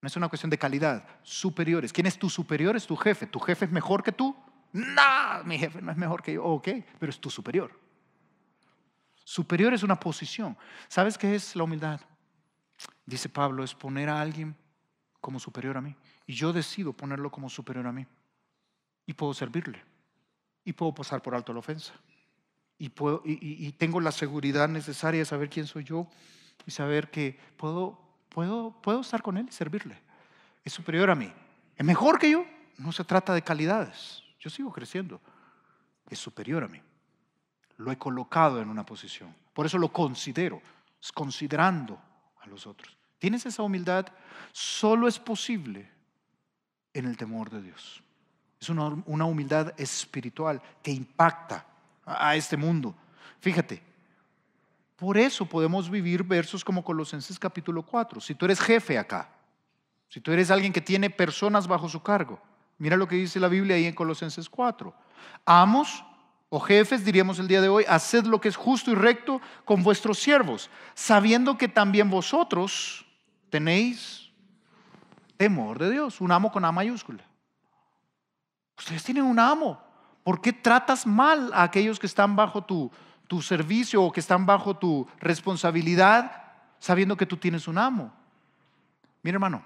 No es una cuestión de calidad, superiores. ¿Quién es tu superior? Es tu jefe. ¿Tu jefe es mejor que tú? No, mi jefe no es mejor que yo. Ok, pero es tu superior. Superior es una posición. ¿Sabes qué es la humildad? Dice Pablo, es poner a alguien como superior a mí. Y yo decido ponerlo como superior a mí. Y puedo servirle. Y puedo pasar por alto la ofensa. Y tengo la seguridad necesaria de saber quién soy yo y saber que puedo estar con él y servirle. Es superior a mí. ¿Es mejor que yo? No se trata de calidades. Yo sigo creciendo. Es superior a mí. Lo he colocado en una posición. Por eso lo considero, considerando a los otros. ¿Tienes esa humildad? Solo es posible en el temor de Dios. Es una humildad espiritual que impacta a este mundo. Fíjate, por eso podemos vivir versos como Colosenses capítulo 4. Si tú eres jefe acá, si tú eres alguien que tiene personas bajo su cargo, mira lo que dice la Biblia ahí en Colosenses 4. Amos o jefes, diríamos el día de hoy, haced lo que es justo y recto con vuestros siervos, sabiendo que también vosotros tenéis temor de Dios. Un amo con A mayúscula. Ustedes tienen un amo. ¿Por qué tratas mal a aquellos que están bajo tu servicio o que están bajo tu responsabilidad sabiendo que tú tienes un amo? Mira, hermano,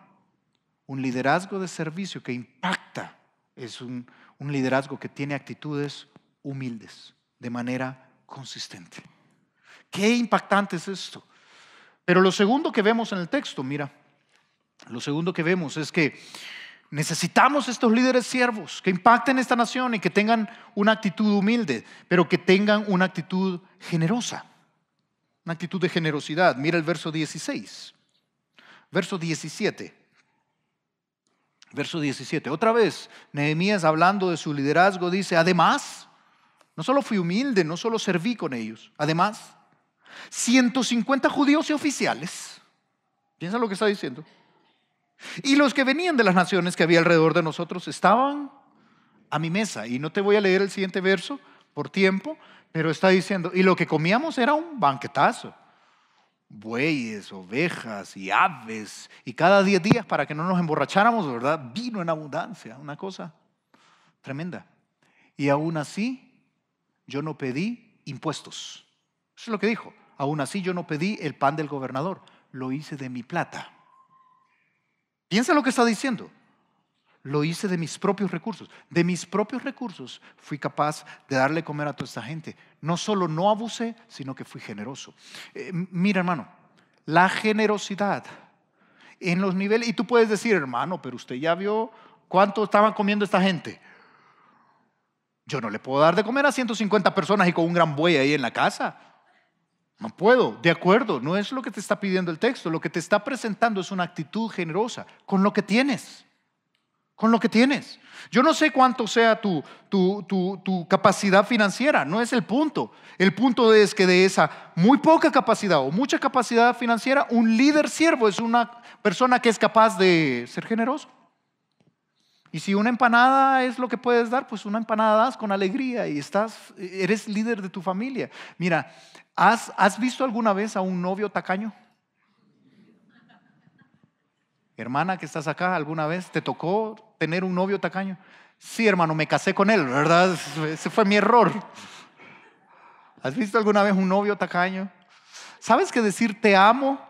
un liderazgo de servicio que impacta es un liderazgo que tiene actitudes humildes de manera consistente. Qué impactante es esto. Pero lo segundo que vemos en el texto, mira, lo segundo que vemos es que necesitamos estos líderes siervos que impacten esta nación y que tengan una actitud humilde, pero que tengan una actitud generosa, una actitud de generosidad. Mira el verso 16, verso 17. Verso 17. Otra vez, Nehemías hablando de su liderazgo dice, además, no solo fui humilde, no solo serví con ellos, además, 150 judíos y oficiales, piensa lo que está diciendo, y los que venían de las naciones que había alrededor de nosotros estaban a mi mesa. Y no te voy a leer el siguiente verso por tiempo, pero está diciendo, y lo que comíamos era un banquetazo. Bueyes, ovejas y aves, y cada 10 días para que no nos emborracháramos, ¿verdad? Vino en abundancia, una cosa tremenda. Y aún así, yo no pedí impuestos. Eso es lo que dijo. Aún así, yo no pedí el pan del gobernador, lo hice de mi plata. Piensa lo que está diciendo. Lo hice de mis propios recursos. De mis propios recursos fui capaz de darle comer a toda esta gente. No solo no abusé, sino que fui generoso. Mira, hermano, la generosidad en los niveles, y tú puedes decir, hermano, pero usted ya vio cuánto estaban comiendo esta gente. Yo no le puedo dar de comer a 150 personas y con un gran buey ahí en la casa. No puedo, de acuerdo, no es lo que te está pidiendo el texto. Lo que te está presentando es una actitud generosa con lo que tienes. Con lo que tienes. Yo no sé cuánto sea tu capacidad financiera, no es el punto. El punto es que de esa muy poca capacidad o mucha capacidad financiera, un líder siervo es una persona que es capaz de ser generoso. Y si una empanada es lo que puedes dar, pues una empanada das con alegría y eres líder de tu familia. Mira, ¿has visto alguna vez a un novio tacaño? Hermana que estás acá, ¿alguna vez te tocó tener un novio tacaño? Sí, hermano, me casé con él, ¿verdad? Ese fue mi error. ¿Has visto alguna vez un novio tacaño? ¿Sabes que decir te amo,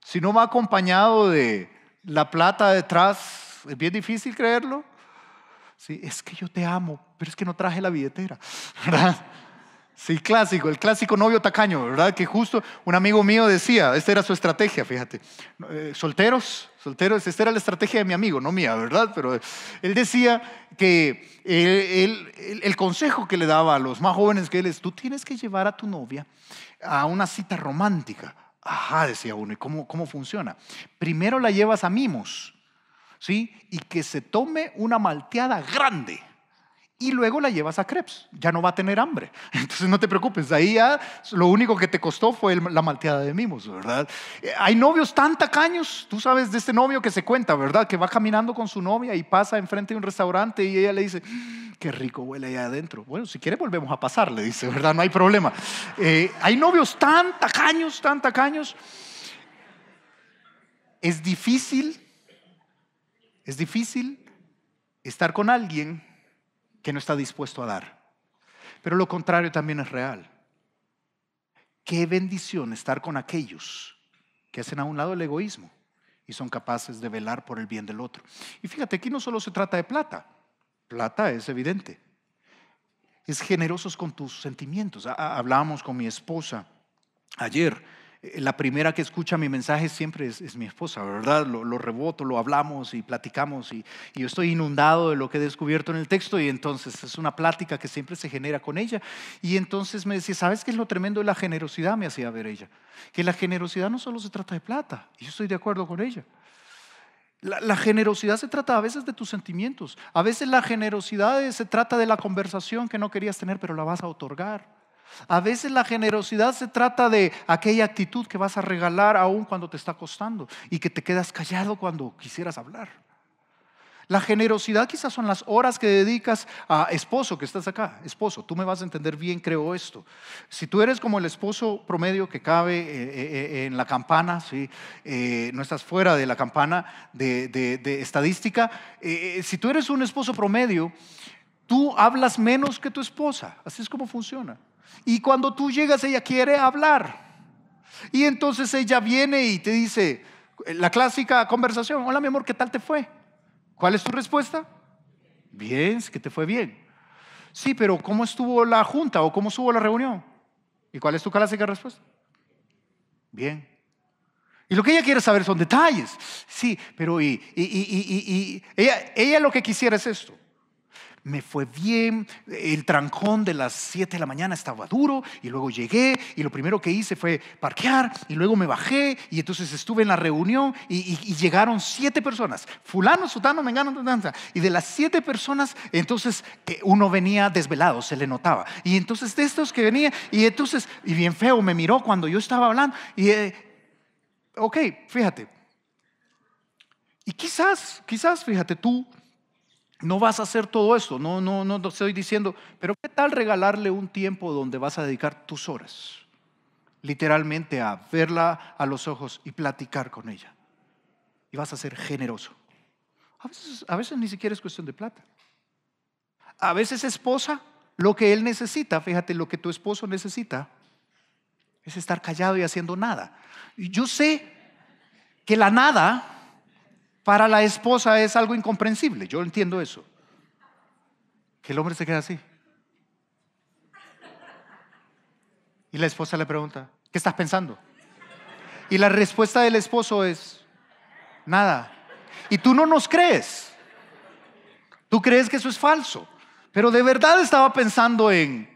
si no va acompañado de la plata detrás, es bien difícil creerlo? Sí, es que yo te amo, pero es que no traje la billetera, ¿verdad? Sí, clásico, el clásico novio tacaño, ¿verdad? Que justo un amigo mío decía, esta era su estrategia, fíjate. Solteros, esta era la estrategia de mi amigo, no mía, ¿verdad? Pero él decía que el consejo que le daba a los más jóvenes que él es, tú tienes que llevar a tu novia a una cita romántica. Ajá, decía uno, ¿y cómo funciona? Primero la llevas a mimos, ¿sí? Y que se tome una malteada grande. Y luego la llevas a crepes, ya no va a tener hambre. Entonces no te preocupes, ahí ya lo único que te costó fue la malteada de mimos, ¿verdad? Hay novios tan tacaños, tú sabes de este novio que se cuenta, ¿verdad? Que va caminando con su novia y pasa enfrente de un restaurante y ella le dice, qué rico huele allá adentro. Bueno, si quiere volvemos a pasar, le dice, ¿verdad? No hay problema. Hay novios tan tacaños. Es difícil estar con alguien que no está dispuesto a dar. Pero lo contrario también es real. Qué bendición estar con aquellos que hacen a un lado el egoísmo y son capaces de velar por el bien del otro. Y fíjate, aquí no solo se trata de plata. Plata es evidente. Es generosos con tus sentimientos. Hablábamos con mi esposa ayer. La primera que escucha mi mensaje siempre es mi esposa, ¿verdad? Lo reboto, lo hablamos y platicamos y yo estoy inundado de lo que he descubierto en el texto y entonces es una plática que siempre se genera con ella. Y entonces me decía, ¿sabes qué es lo tremendo de la generosidad? Me hacía ver ella. Que la generosidad no solo se trata de plata. Y yo estoy de acuerdo con ella. La generosidad se trata a veces de tus sentimientos. A veces la generosidad se trata de la conversación que no querías tener, pero la vas a otorgar. A veces la generosidad se trata de aquella actitud que vas a regalar aún cuando te está costando y que te quedas callado cuando quisieras hablar. La generosidad quizás son las horas que dedicas a esposo que estás acá. Esposo, tú me vas a entender bien, creo esto. Si tú eres como el esposo promedio que cabe en la campana, ¿sí? No estás fuera de la campana de estadística. Si tú eres un esposo promedio, tú hablas menos que tu esposa. Así es como funciona. Y cuando tú llegas, ella quiere hablar. Y entonces ella viene y te dice, la clásica conversación, hola mi amor, ¿qué tal te fue? ¿Cuál es tu respuesta? Bien, es que te fue bien. Sí, pero ¿cómo estuvo la junta o cómo estuvo la reunión? ¿Y cuál es tu clásica respuesta? Bien. Y lo que ella quiere saber son detalles. Sí, pero ella lo que quisiera es esto. Me fue bien, el trancón de las 7 de la mañana estaba duro y luego llegué y lo primero que hice fue parquear y luego me bajé y entonces estuve en la reunión y llegaron 7 personas, fulano, sutano, mengano, y de las 7 personas entonces uno venía desvelado, se le notaba, y entonces de estos que venía y entonces, y bien feo me miró cuando yo estaba hablando y ok, fíjate, y quizás fíjate tú no vas a hacer todo esto, no te estoy diciendo, pero ¿qué tal regalarle un tiempo donde vas a dedicar tus horas? Literalmente a verla a los ojos y platicar con ella. Y vas a ser generoso. A veces ni siquiera es cuestión de plata. A veces esposa, lo que él necesita, fíjate, lo que tu esposo necesita es estar callado y haciendo nada. Y yo sé que la nada para la esposa es algo incomprensible, yo entiendo eso. Que el hombre se queda así. Y la esposa le pregunta, ¿qué estás pensando? Y la respuesta del esposo es, nada. Y tú no nos crees. Tú crees que eso es falso. Pero de verdad estaba pensando en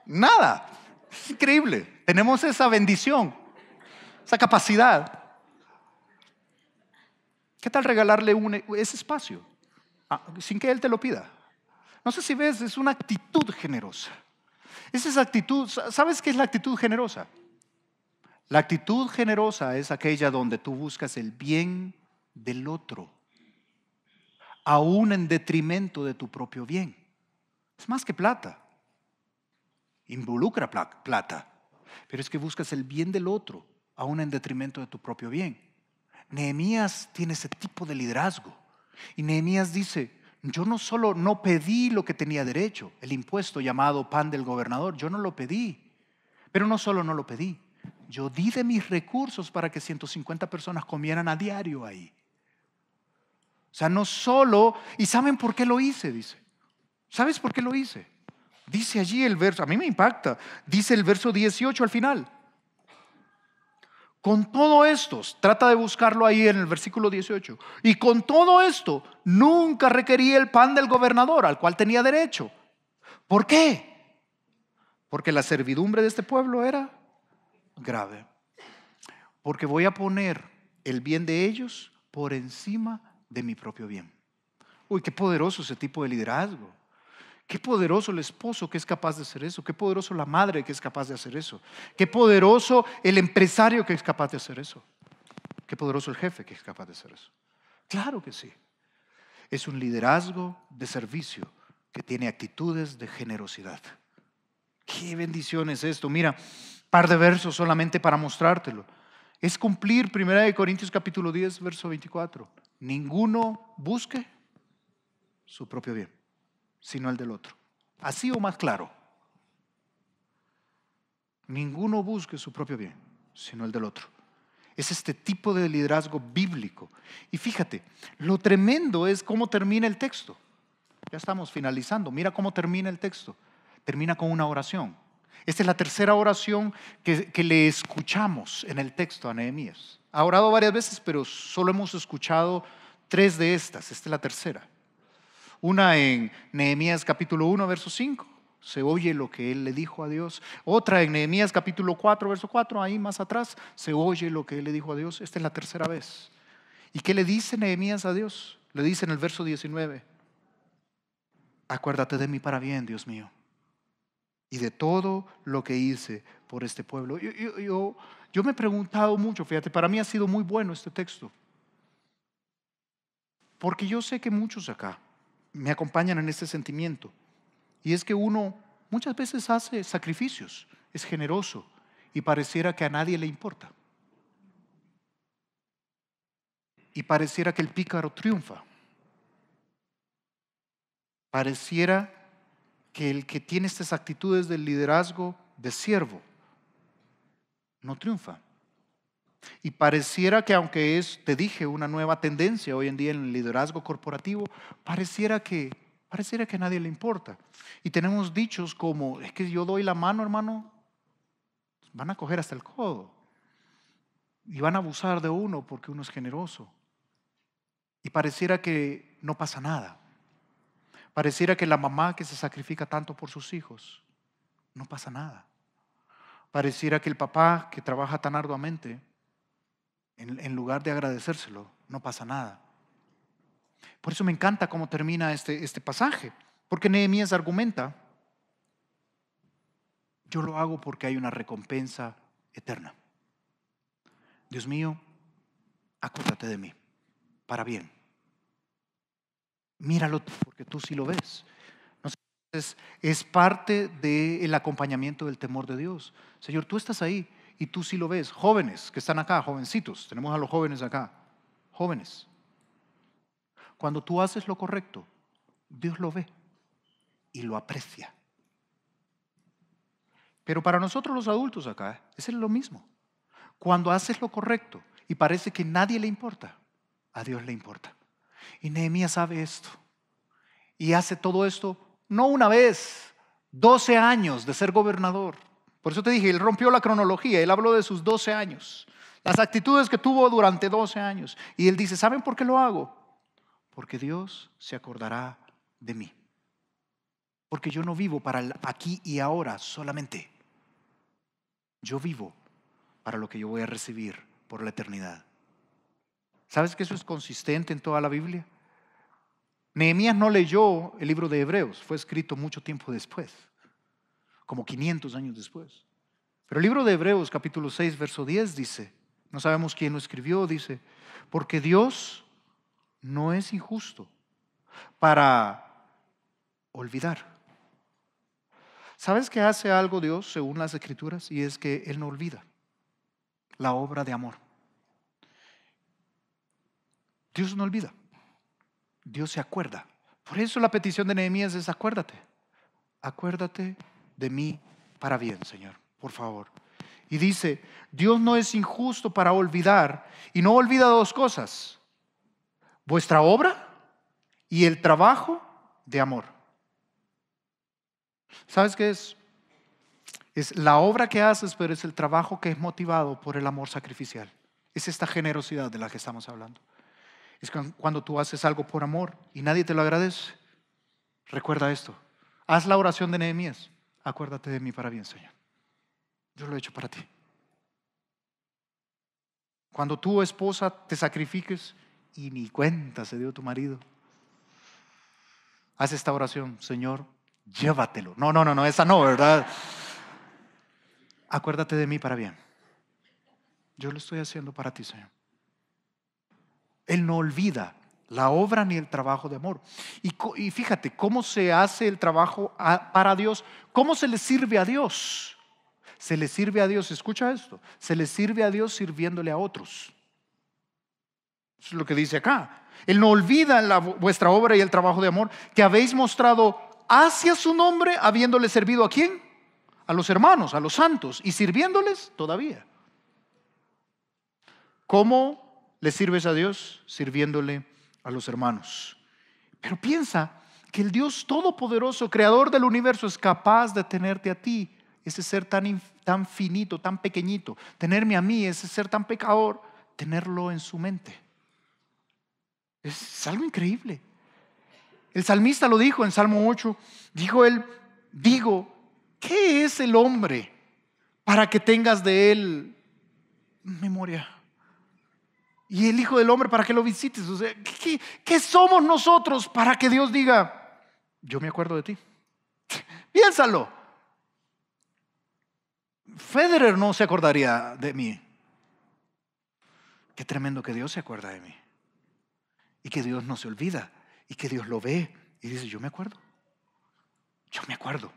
nada. Es increíble. Tenemos esa bendición, esa capacidad. ¿Qué tal regalarle ese espacio sin que él te lo pida? No sé si ves, es una actitud generosa. Es esa actitud, ¿sabes qué es la actitud generosa? La actitud generosa es aquella donde tú buscas el bien del otro, aún en detrimento de tu propio bien. Es más que plata, involucra plata, pero es que buscas el bien del otro, aún en detrimento de tu propio bien. Nehemías tiene ese tipo de liderazgo y Nehemías dice, yo no solo no pedí lo que tenía derecho, el impuesto llamado pan del gobernador, yo no lo pedí, pero no solo no lo pedí, yo di de mis recursos para que 150 personas comieran a diario ahí. O sea, no solo, ¿y saben por qué lo hice? Dice, ¿sabes por qué lo hice? Dice allí el verso, a mí me impacta, dice el verso 18 al final. Con todo esto, trata de buscarlo ahí en el versículo 18. Y con todo esto, nunca requería el pan del gobernador al cual tenía derecho. ¿Por qué? Porque la servidumbre de este pueblo era grave. Porque voy a poner el bien de ellos por encima de mi propio bien. Uy, qué poderoso ese tipo de liderazgo. Qué poderoso el esposo que es capaz de hacer eso. Qué poderoso la madre que es capaz de hacer eso. Qué poderoso el empresario que es capaz de hacer eso. Qué poderoso el jefe que es capaz de hacer eso. Claro que sí. Es un liderazgo de servicio que tiene actitudes de generosidad. Qué bendición es esto. Mira, par de versos solamente para mostrártelo. Es cumplir 1 Corintios capítulo 10, verso 24. Ninguno busque su propio bien, sino el del otro. Así o más claro. Ninguno busque su propio bien, sino el del otro. Es este tipo de liderazgo bíblico. Y fíjate, lo tremendo es cómo termina el texto. Ya estamos finalizando. Mira cómo termina el texto. Termina con una oración. Esta es la tercera oración que le escuchamos en el texto a Nehemías. Ha orado varias veces, pero solo hemos escuchado 3 de estas. Esta es la tercera. Una en Nehemías capítulo 1, verso 5. Se oye lo que él le dijo a Dios. Otra en Nehemías capítulo 4, verso 4. Ahí más atrás se oye lo que él le dijo a Dios. Esta es la tercera vez. ¿Y qué le dice Nehemías a Dios? Le dice en el verso 19. Acuérdate de mí para bien, Dios mío, y de todo lo que hice por este pueblo. Yo me he preguntado mucho, fíjate, para mí ha sido muy bueno este texto. Porque yo sé que muchos acá me acompañan en este sentimiento. Y es que uno muchas veces hace sacrificios, es generoso y pareciera que a nadie le importa. Y pareciera que el pícaro triunfa. Pareciera que el que tiene estas actitudes del liderazgo de siervo no triunfa. Y pareciera que aunque es, te dije, una nueva tendencia hoy en día en el liderazgo corporativo, pareciera que a nadie le importa. Y tenemos dichos como, es que yo doy la mano, hermano, van a coger hasta el codo. Y van a abusar de uno porque uno es generoso. Y pareciera que no pasa nada. Pareciera que la mamá que se sacrifica tanto por sus hijos, no pasa nada. Pareciera que el papá que trabaja tan arduamente, en lugar de agradecérselo, no pasa nada. Por eso me encanta cómo termina este pasaje, porque Nehemías argumenta, yo lo hago porque hay una recompensa eterna. Dios mío, acuérdate de mí, para bien. Míralo tú, porque tú sí lo ves. Es parte del acompañamiento del temor de Dios. Señor, tú estás ahí y tú sí lo ves. Jóvenes que están acá, jovencitos, tenemos a los jóvenes acá, jóvenes. Cuando tú haces lo correcto, Dios lo ve y lo aprecia. Pero para nosotros los adultos acá, es lo mismo. Cuando haces lo correcto y parece que nadie le importa, a Dios le importa. Y Nehemías sabe esto. Y hace todo esto, no una vez, 12 años de ser gobernador. Por eso te dije, él rompió la cronología, él habló de sus 12 años, las actitudes que tuvo durante 12 años. Y él dice, ¿saben por qué lo hago? Porque Dios se acordará de mí. Porque yo no vivo para el aquí y ahora solamente. Yo vivo para lo que yo voy a recibir por la eternidad. ¿Sabes que eso es consistente en toda la Biblia? Nehemías no leyó el libro de Hebreos, fue escrito mucho tiempo después, como 500 años después. Pero el libro de Hebreos capítulo 6 verso 10 dice, no sabemos quién lo escribió, dice, porque Dios no es injusto para olvidar. ¿Sabes que hace algo Dios según las Escrituras? Y es que Él no olvida la obra de amor. Dios no olvida, Dios se acuerda. Por eso la petición de Nehemías es acuérdate de mí para bien, Señor, por favor. Y dice, Dios no es injusto para olvidar, y no olvida 2 cosas, vuestra obra y el trabajo de amor. ¿Sabes qué es? Es la obra que haces, pero es el trabajo que es motivado por el amor sacrificial. Es esta generosidad de la que estamos hablando. Es cuando tú haces algo por amor y nadie te lo agradece. Recuerda esto. Haz la oración de Nehemías. Acuérdate de mí para bien, Señor. Yo lo he hecho para ti. Cuando tu esposa te sacrifiques y ni cuenta se dio tu marido, haz esta oración: Señor, llévatelo. No, esa no, ¿verdad? Acuérdate de mí para bien. Yo lo estoy haciendo para ti, Señor. Él no olvida la obra ni el trabajo de amor. Y fíjate cómo se hace el trabajo para Dios. ¿Cómo se le sirve a Dios? Se le sirve a Dios, escucha esto, se le sirve a Dios sirviéndole a otros. Eso es lo que dice acá. Él no olvida vuestra obra y el trabajo de amor que habéis mostrado hacia su nombre, habiéndole servido ¿a quién? A los hermanos, a los santos, y sirviéndoles todavía. ¿Cómo le sirves a Dios? Sirviéndole a los hermanos. Pero piensa que el Dios todopoderoso, creador del universo, es capaz de tenerte a ti, ese ser tan finito, tan pequeñito, tenerme a mí, ese ser tan pecador, tenerlo en su mente. Es algo increíble. El salmista lo dijo en Salmo 8, dijo él: digo, ¿qué es el hombre para que tengas de él memoria? Y el Hijo del Hombre para que lo visites. O sea, ¿qué somos nosotros para que Dios diga: yo me acuerdo de ti? Piénsalo. Federer no se acordaría de mí. Qué tremendo que Dios se acuerda de mí. Y que Dios no se olvida. Y que Dios lo ve y dice: yo me acuerdo. Yo me acuerdo.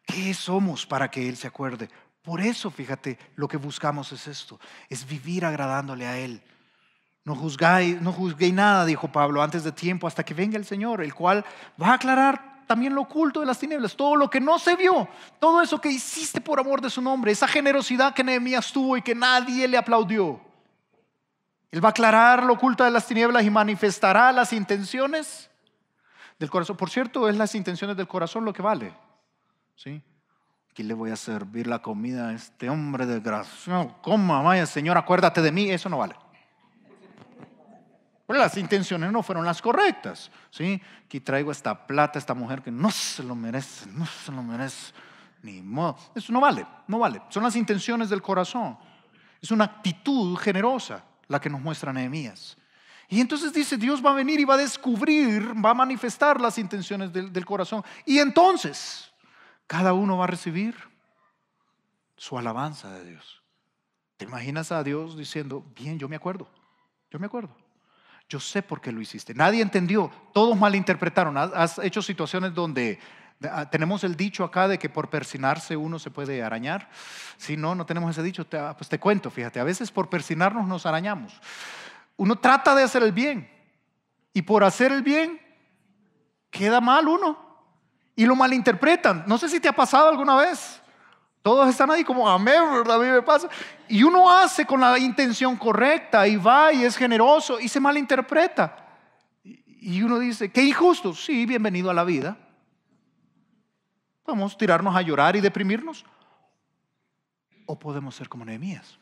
¿Qué somos para que Él se acuerde? Por eso, fíjate, lo que buscamos es esto: es vivir agradándole a Él. No juzguéis nada, dijo Pablo, antes de tiempo, hasta que venga el Señor, el cual va a aclarar también lo oculto de las tinieblas, todo lo que no se vio, todo eso que hiciste por amor de su nombre, esa generosidad que Nehemías tuvo y que nadie le aplaudió. Él va a aclarar lo oculto de las tinieblas y manifestará las intenciones del corazón. Por cierto, es las intenciones del corazón lo que vale. ¿Sí? Aquí le voy a servir la comida a este hombre desgraciado. Coma, vaya, Señor, acuérdate de mí. Eso no vale. Pero las intenciones no fueron las correctas. ¿Sí? Aquí traigo esta plata, esta mujer que no se lo merece, ni modo. Eso no vale. Son las intenciones del corazón. Es una actitud generosa la que nos muestra Nehemías. Y entonces dice: Dios va a venir y va a descubrir, va a manifestar las intenciones del corazón. Y entonces cada uno va a recibir su alabanza de Dios. ¿Te imaginas a Dios diciendo: bien, yo me acuerdo? Yo sé por qué lo hiciste. Nadie entendió, todos malinterpretaron. Has hecho situaciones donde tenemos el dicho acá de que por persinarse uno se puede arañar. Si no tenemos ese dicho, pues te cuento, fíjate, a veces por persinarnos nos arañamos. Uno trata de hacer el bien y por hacer el bien queda mal uno y lo malinterpretan. No sé si te ha pasado alguna vez. Todos están ahí como: amén, ¿verdad? A mí me pasa. Y uno hace con la intención correcta y va y es generoso y se malinterpreta. Y uno dice: qué injusto. Sí, bienvenido a la vida. Podemos tirarnos a llorar y deprimirnos, o podemos ser como Nehemías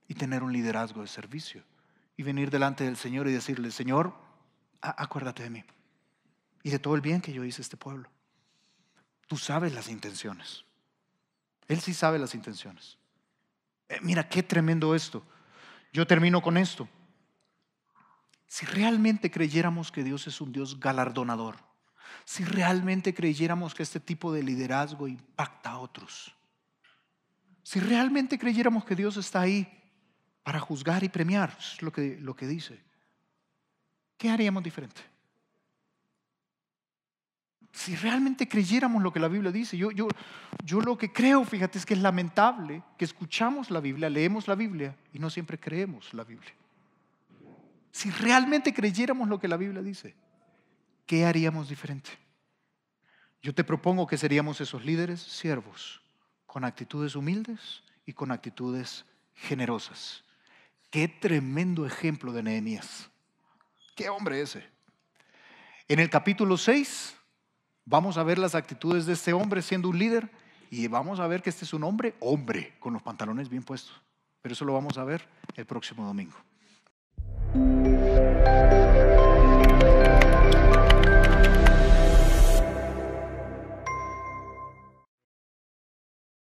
y tener un liderazgo de servicio y venir delante del Señor y decirle: Señor, acuérdate de mí y de todo el bien que yo hice a este pueblo. Tú sabes las intenciones. Él sí sabe las intenciones. Mira qué tremendo esto. Yo termino con esto. Si realmente creyéramos que Dios es un Dios galardonador, si realmente creyéramos que este tipo de liderazgo impacta a otros, si realmente creyéramos que Dios está ahí para juzgar y premiar, es lo que dice, ¿qué haríamos diferente? Si realmente creyéramos lo que la Biblia dice, yo lo que creo, fíjate, es que es lamentable que escuchamos la Biblia, leemos la Biblia y no siempre creemos la Biblia. Si realmente creyéramos lo que la Biblia dice, ¿qué haríamos diferente? Yo te propongo que seríamos esos líderes siervos con actitudes humildes y con actitudes generosas. Qué tremendo ejemplo de Nehemías. Qué hombre ese. En el capítulo 6 Vamos a ver las actitudes de este hombre siendo un líder y vamos a ver que este es un hombre, con los pantalones bien puestos. Pero eso lo vamos a ver el próximo domingo.